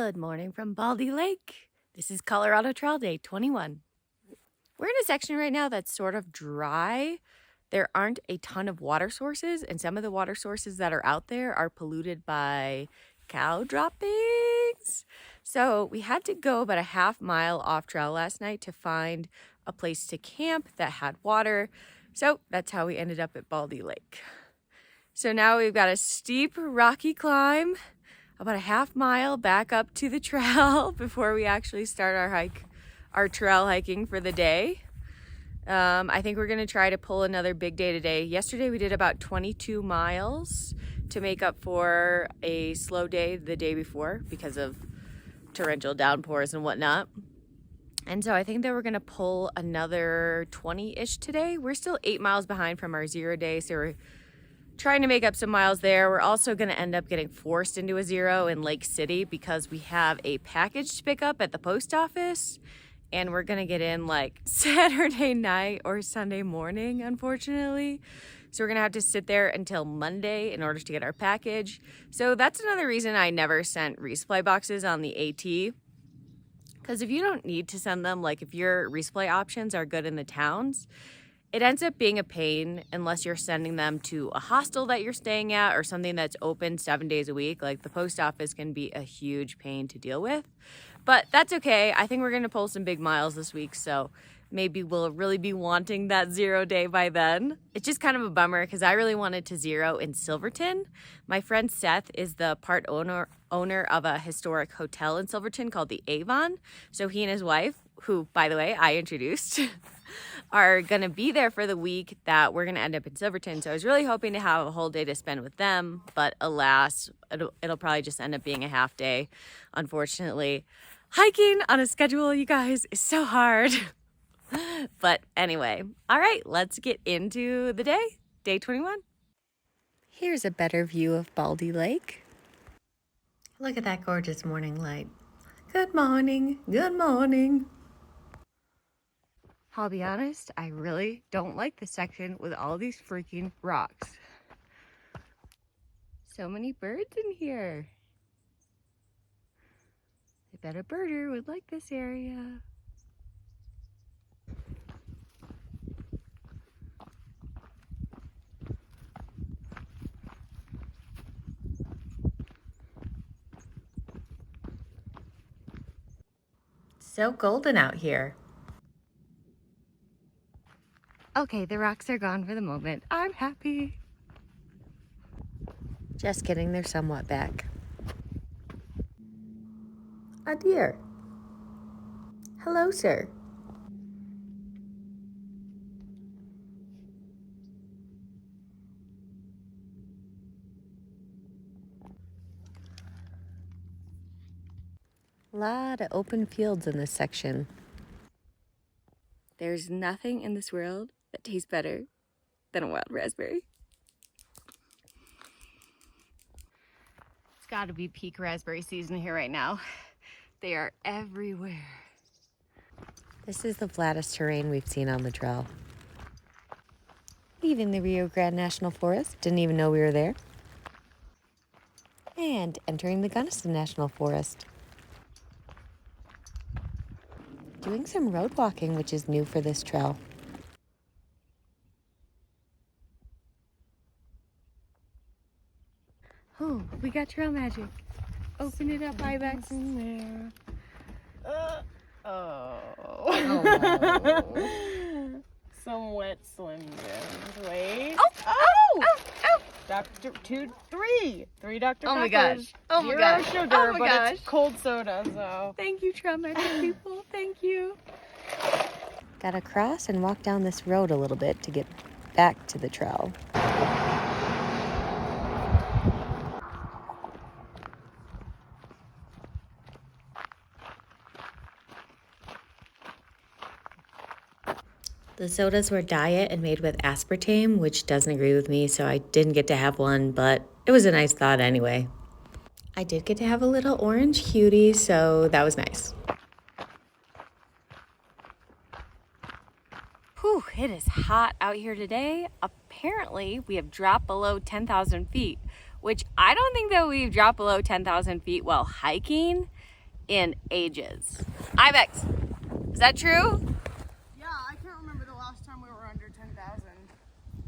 Good morning from Baldy Lake. This is Colorado Trail Day 21. We're in a section right now that's sort of dry. There aren't a ton of water sources, and some of the water sources that are out there are polluted by cow droppings. So we had to go about a half mile off trail last night to find a place to camp that had water. So that's how we ended up at Baldy Lake. So now we've got a steep, rocky climb, about a half mile back up to the trail before we actually start our trail hiking for the day. I think we're gonna try to pull another big day today. Yesterday we did about 22 miles to make up for a slow day the day before because of torrential downpours and whatnot. And so I think that we're gonna pull another 20-ish today. We're still 8 miles behind from our 0 day, so we're trying to make up some miles there. We're also going to end up getting forced into a 0 in Lake City because we have a package to pick up at the post office, and we're going to get in like Saturday night or Sunday morning, unfortunately. So we're going to have to sit there until Monday in order to get our package. So that's another reason I never sent resupply boxes on the AT. Because if you don't need to send them, like if your resupply options are good in the towns, it ends up being a pain unless you're sending them to a hostel that you're staying at or something that's open 7 days a week. Like the post office can be a huge pain to deal with, but that's okay. I think we're going to pull some big miles this week, so maybe we'll really be wanting that 0 day by then. It's just kind of a bummer because I really wanted to 0 in Silverton. My friend Seth is the part owner of a historic hotel in Silverton called the Avon. So he and his wife, who, by the way, I introduced, are going to be there for the week that we're going to end up in Silverton. So I was really hoping to have a whole day to spend with them, but alas, it'll probably just end up being a half day, unfortunately. Hiking on a schedule, you guys, is so hard. But anyway, all right, let's get into the day, day 21. Here's a better view of Baldy Lake. Look at that gorgeous morning light. Good morning, good morning. I'll be honest, I really don't like this section with all these freaking rocks. So many birds in here. I bet a birder would like this area. So golden out here. Okay, the rocks are gone for the moment. I'm happy. Just kidding, they're somewhat back. A deer. Hello, sir. A lot of open fields in this section. There's nothing in this world that tastes better than a wild raspberry. It's got to be peak raspberry season here right now. They are everywhere. This is the flattest terrain we've seen on the trail. Leaving the Rio Grande National Forest, didn't even know we were there. And entering the Gunnison National Forest. Doing some road walking, which is new for this trail. Oh, we got trail magic. Open it up, Ibex. In there. Oh. Some wet swim gins. Wait. Oh! Dr. 3 Dr. Oh my Peppers. gosh. Oh my 0 gosh. sugar, Oh my but gosh. it's cold soda, so. Thank you, trail magic people. Thank you. Gotta cross and walk down this road a little bit to get back to the trail. The sodas were diet and made with aspartame, which doesn't agree with me, so I didn't get to have one, but it was a nice thought anyway. I did get to have a little orange cutie, so that was nice. Whew, it is hot out here today. Apparently, we have dropped below 10,000 feet, which I don't think that we've dropped below 10,000 feet while hiking. in ages. Ibex, is that true? Yeah, I can't remember the last time we were under 10,000.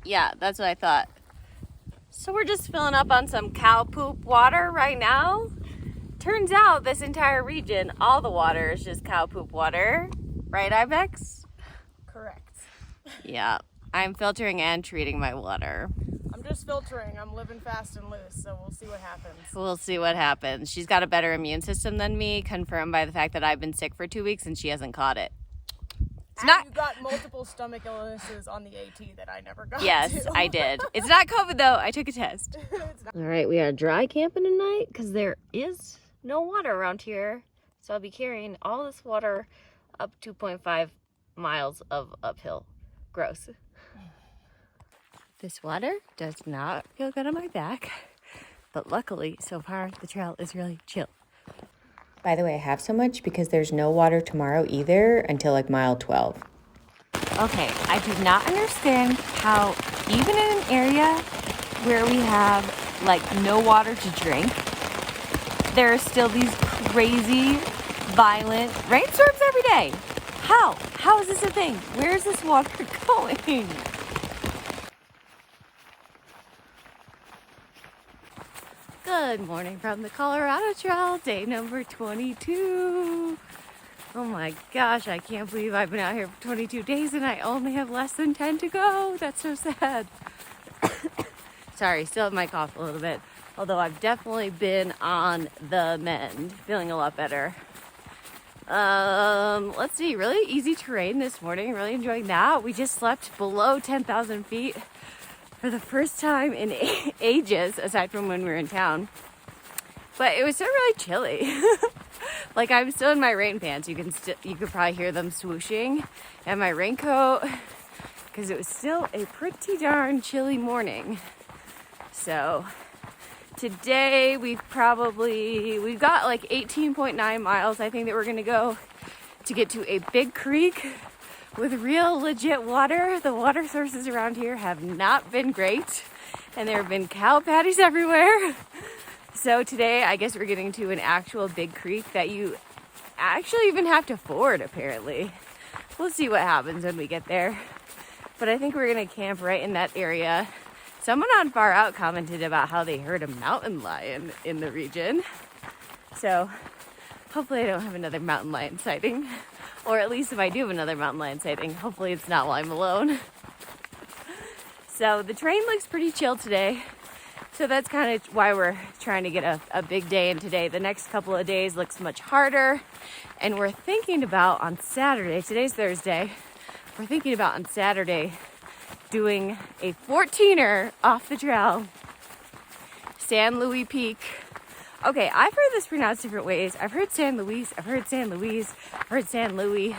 Yeah, that's what I thought. So we're just filling up on some cow poop water right now. Turns out this entire region, all the water is just cow poop water. Right, Ibex? Correct. Yeah, I'm filtering and treating my water. I'm just filtering. I'm living fast and loose, so we'll see what happens. We'll see what happens. She's got a better immune system than me, confirmed by the fact that I've been sick for 2 weeks and she hasn't caught it. And you got multiple stomach illnesses on the AT that I never got. Yes, I did. It's not COVID though. I took a test. All right, we are dry camping tonight because there is no water around here. So I'll be carrying all this water up 2.5 miles of uphill. Gross. This water does not feel good on my back, but luckily so far the trail is really chill. By the way, I have so much because there's no water tomorrow either until like mile 12. Okay, I do not understand how even in an area where we have like no water to drink, there are still these crazy, violent rainstorms every day. How? How is this a thing? Where is this water going? Good morning from the Colorado Trail, day number 22. Oh my gosh, I can't believe I've been out here for 22 days and I only have less than 10 to go. That's so sad. Sorry, still have my cough a little bit. Although I've definitely been on the mend, feeling a lot better. Let's see, really easy terrain this morning, really enjoying that. We just slept below 10,000 feet for the first time in ages, aside from when we were in town. But it was still really chilly. Like I'm still in my rain pants. You could probably hear them swooshing, and my raincoat, because it was still a pretty darn chilly morning. So today we've got like 18.9 miles, I think, that we're gonna go to get to a big creek with real legit water. The water sources around here have not been great, and there have been cow patties everywhere. So today I guess we're getting to an actual big creek that you actually even have to ford, apparently. We'll see what happens when we get there. But I think we're gonna camp right in that area. Someone on Far Out commented about how they heard a mountain lion in the region. So hopefully I don't have another mountain lion sighting. Or at least if I do have another mountain lion sighting, hopefully it's not while I'm alone. So the terrain looks pretty chill today. So that's kind of why we're trying to get a big day in today. The next couple of days looks much harder. And we're thinking about on Saturday, today's Thursday, we're thinking about on Saturday doing a 14er off the trail, San Luis Peak. Okay, I've heard this pronounced different ways. I've heard San Luis, I've heard San Luis, I've heard San Louis.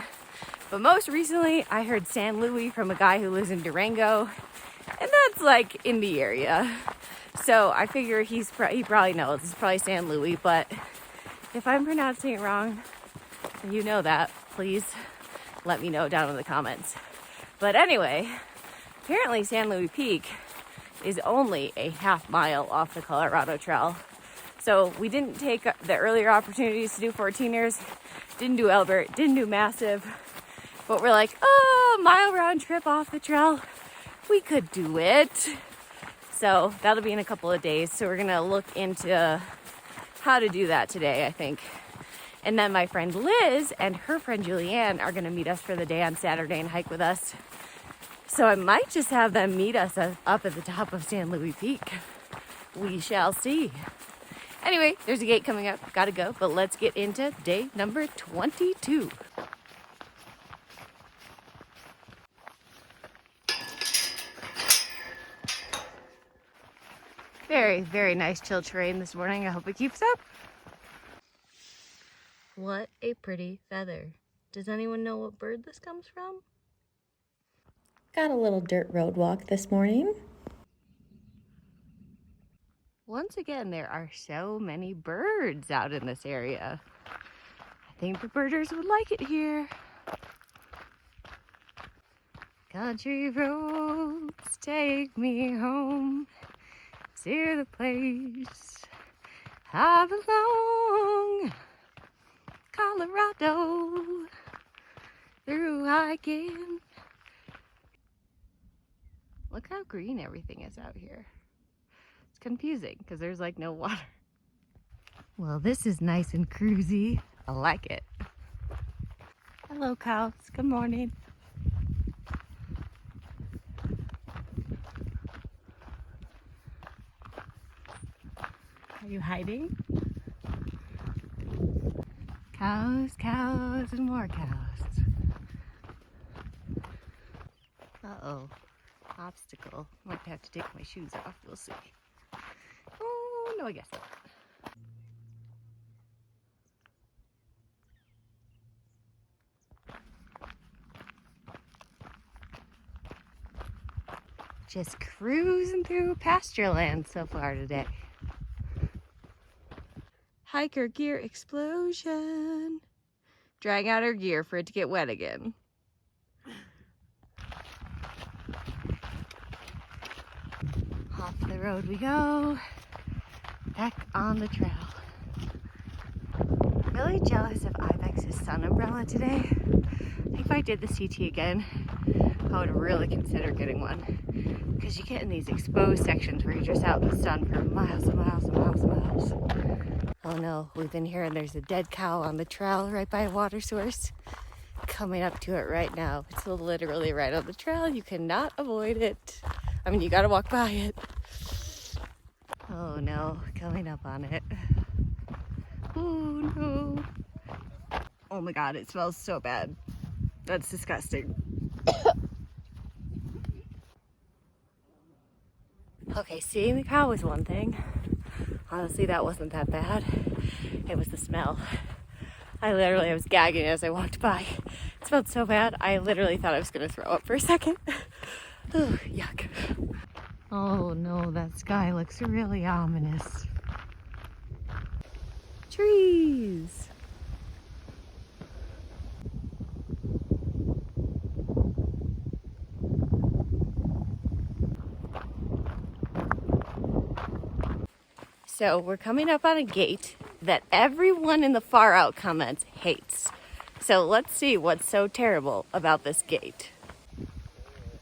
But most recently, I heard San Luis from a guy who lives in Durango. And that's like in the area. So I figure he probably knows. It's probably San Luis. But if I'm pronouncing it wrong, and you know that, please let me know down in the comments. But anyway, apparently San Luis Peak is only a half mile off the Colorado Trail. So we didn't take the earlier opportunities to do 14ers, didn't do Elbert, didn't do Massive, but we're like, oh, mile round trip off the trail, we could do it. So that'll be in a couple of days. So we're gonna look into how to do that today, I think. And then my friend Liz and her friend Julianne are gonna meet us for the day on Saturday and hike with us. So I might just have them meet us up at the top of San Luis Peak. We shall see. Anyway, there's a gate coming up, gotta go, but let's get into day number 22. Very, very nice chill terrain this morning. I hope it keeps up. What a pretty feather. Does anyone know what bird this comes from? Got a little dirt road walk this morning. Once again, there are so many birds out in this area. I think the birders would like it here. Country roads take me home to the place I belong. Colorado, through hiking. Look how green everything is out here. It's confusing because there's like no water. Well, this is nice and cruisy. I like it. Hello, cows. Good morning. Are you hiding? Cows, cows, and more cows. Uh-oh. Obstacle. Might have to take my shoes off. We'll see. Oh, no, I guess not. Just cruising through pasture land so far today. Hiker gear explosion. Drying out our gear for it to get wet again. Off the road we go. Back on the trail. Really jealous of Ibex's sun umbrella today. I think if I did the CT again, I would really consider getting one. Because you get in these exposed sections where you're just out in the sun for miles and miles and miles and miles. Oh no, we've been hearing there's a dead cow on the trail right by a water source. Coming up to it right now. It's literally right on the trail. You cannot avoid it. I mean, you gotta walk by it. Oh no, coming up on it. Oh no. Oh my god, it smells so bad. That's disgusting. Okay, seeing the cow was one thing. Honestly, that wasn't that bad. It was the smell. I was gagging as I walked by. It smelled so bad, I literally thought I was gonna throw up for a second. Oh, yuck. Oh no, that sky looks really ominous. Trees. So we're coming up on a gate that everyone in the far out comments hates. So let's see what's so terrible about this gate.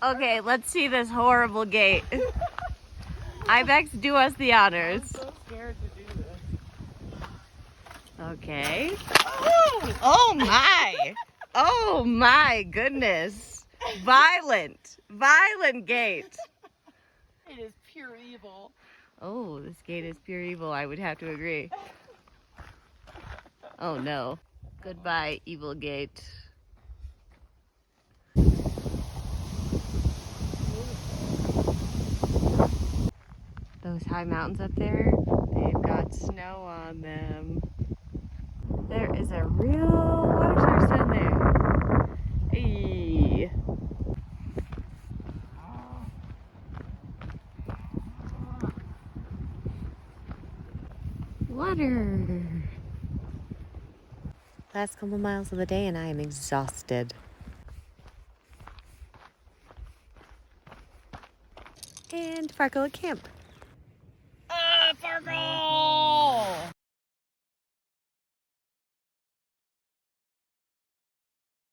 Okay, let's see this horrible gate. Ibex, do us the honors. I'm so scared to do this. Okay. Oh my! Oh my goodness! Violent gate. It is pure evil. Oh, this gate is pure evil. I would have to agree. Oh no! Goodbye, evil gate. Those high mountains up there, they've got snow on them. There is a real water source down there. Hey. Water. Last couple miles of the day and I am exhausted. And Fargo at camp. Fargo!